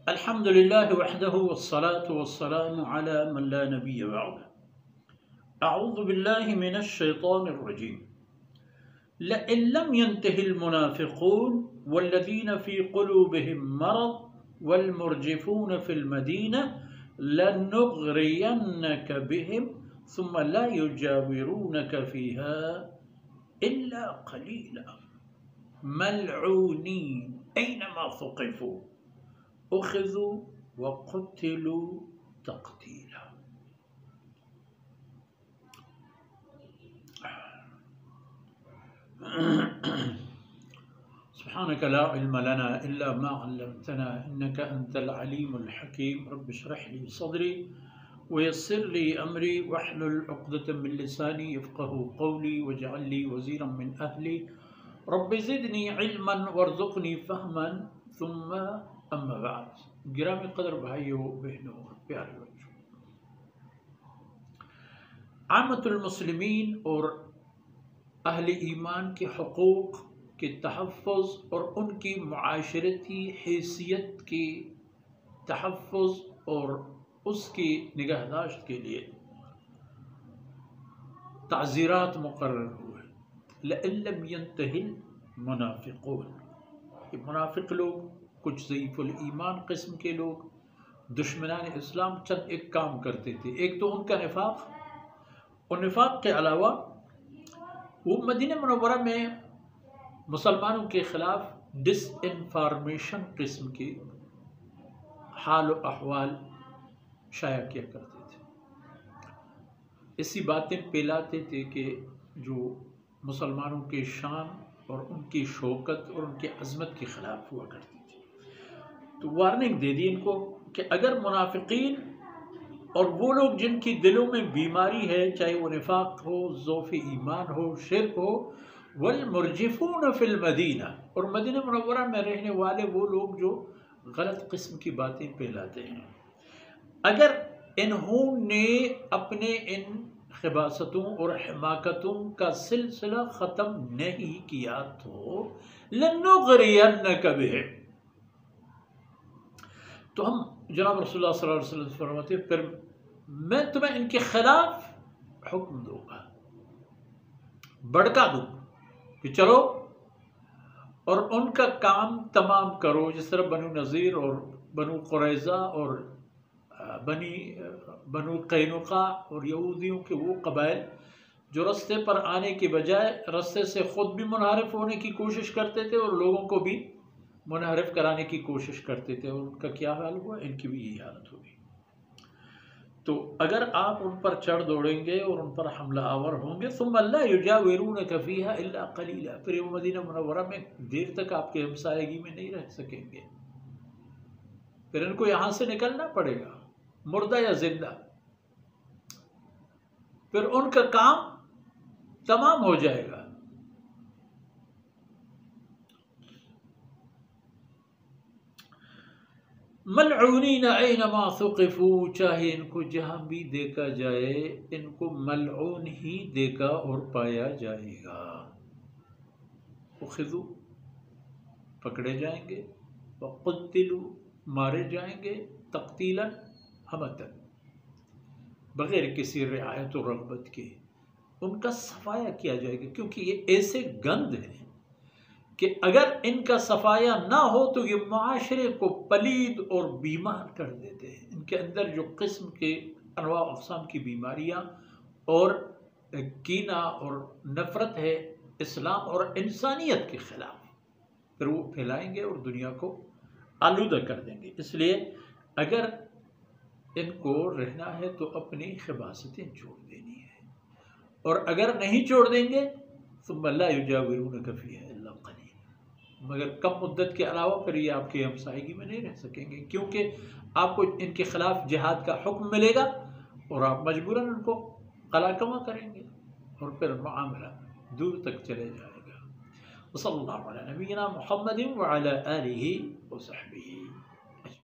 الحمد لله وحده والصلاة والسلام على من لا نبي بعده أعوذ بالله من الشيطان الرجيم لئن لم ينته المنافقون والذين في قلوبهم مرض والمرجفون في المدينة لنغرينك بهم ثم لا يجاورونك فيها إلا قليلا ملعونين أينما ثقفوا أخذوا وقتلوا تقتيلا. سبحانك لا علم لنا إلا ما علمتنا إنك أنت العليم الحكيم. رب اشرح لي صدري ويسر لي أمري واحلل عقدة من لساني يفقه قولي واجعل لي وزيرا من أهلي رب زدني علما وارزقني فهما ثم اما بعد. گرامی قدر بھائیوں بہنوں پیارے بچوں، عامت المسلمین اور اہل ایمان کے حقوق کے تحفظ اور ان کی معاشرتی حیثیت کے تحفظ اور اس کی نگہداشت کے لیے تعزیرات مقرر ہوئے. لئن لم ينتهِ المنافقون، کہ منافق لوگ، کچھ ضعیف الایمان قسم کے لوگ، دشمنان اسلام چند ایک کام کرتے تھے. ایک تو ان کا نفاق، اور نفاق کے علاوہ وہ مدینہ منورہ میں مسلمانوں کے خلاف ڈس انفارمیشن قسم کی حال و احوال شائع کیا کرتے تھے. ایسی باتیں پھیلاتے تھے کہ جو مسلمانوں کے شان اور ان کی شوکت اور ان کی عظمت کے خلاف ہوا کرتی تھی. تو وارننگ دے دی ان کو کہ اگر منافقین اور وہ لوگ جن کی دلوں میں بیماری ہے، چاہے وہ نفاق ہو، ضعف ایمان ہو، شرک ہو، والمرجفون فی المدینہ، اور مدینہ منورہ میں رہنے والے وہ لوگ جو غلط قسم کی باتیں پھیلاتے ہیں، اگر انہوں نے اپنے ان خباثتوں اور حماقتوں کا سلسلہ ختم نہیں کیا تو لنغرینک بہم، تو ہم جناب رسول اللہ صلی اللہ علیہ وسلم فرماتے ہیں پھر میں تمہیں ان کے خلاف حکم دوں گا، بڑکا دوں کہ چلو اور ان کا کام تمام کرو. جس طرح بنو نذیر اور بنو قریظہ اور بنو قینقاع اور یہودیوں کے وہ قبائل جو رستے پر آنے کے بجائے رستے سے خود بھی منحرف ہونے کی کوشش کرتے تھے اور لوگوں کو بھی منحرف کرانے کی کوشش کرتے تھے، اور ان کا کیا حال ہوا؟ ان کی بھی یہی حالت ہوگی. تو اگر آپ ان پر چڑھ دوڑیں گے اور ان پر حملہ آور ہوں گے، ثم لا یجاورونک فیہا الا قلیلا، پھر وہ مدینہ منورہ میں دیر تک آپ کے ہمسایگی میں نہیں رہ سکیں گے. پھر ان کو یہاں سے نکلنا پڑے گا، مردہ یا زندہ. پھر ان کا کام تمام ہو جائے گا. ملعونین اینما ثقفوا، چاہے ان کو جہاں بھی دیکھا جائے ان کو ملعون ہی دیکھا اور پایا جائے گا. اخذوا، پکڑے جائیں گے، وقتلوا، مارے جائیں گے، تقتیلا، ہمتن، بغیر کسی رعایت و رغبت کے. ان کا صفایا کیا جائے گا، کیونکہ یہ ایسے گند ہیں کہ اگر ان کا صفایا نہ ہو تو یہ معاشرے کو پلید اور بیمار کر دیتے ہیں. ان کے اندر جو قسم کے انواع اقسام کی بیماریاں اور کینہ اور نفرت ہے اسلام اور انسانیت کے خلاف، پھر وہ پھیلائیں گے اور دنیا کو آلودہ کر دیں گے. اس لیے اگر ان کو رہنا ہے تو اپنی خباثتیں چھوڑ دینی ہے، اور اگر نہیں چھوڑ دیں گے ثم لا یجاورونک فیہا الا قلیلا، مگر کم مدت کے علاوہ پھر یہ آپ کی ہمسائیگی میں نہیں رہ سکیں گے، کیونکہ آپ کو ان کے خلاف جہاد کا حکم ملے گا اور آپ مجبوراً ان کو قلاقمہ کریں گے اور پھر معاملہ دور تک چلے جائے گا. وصلی اللہ علی نبینا محمد وعلی آلہ وصحبہ.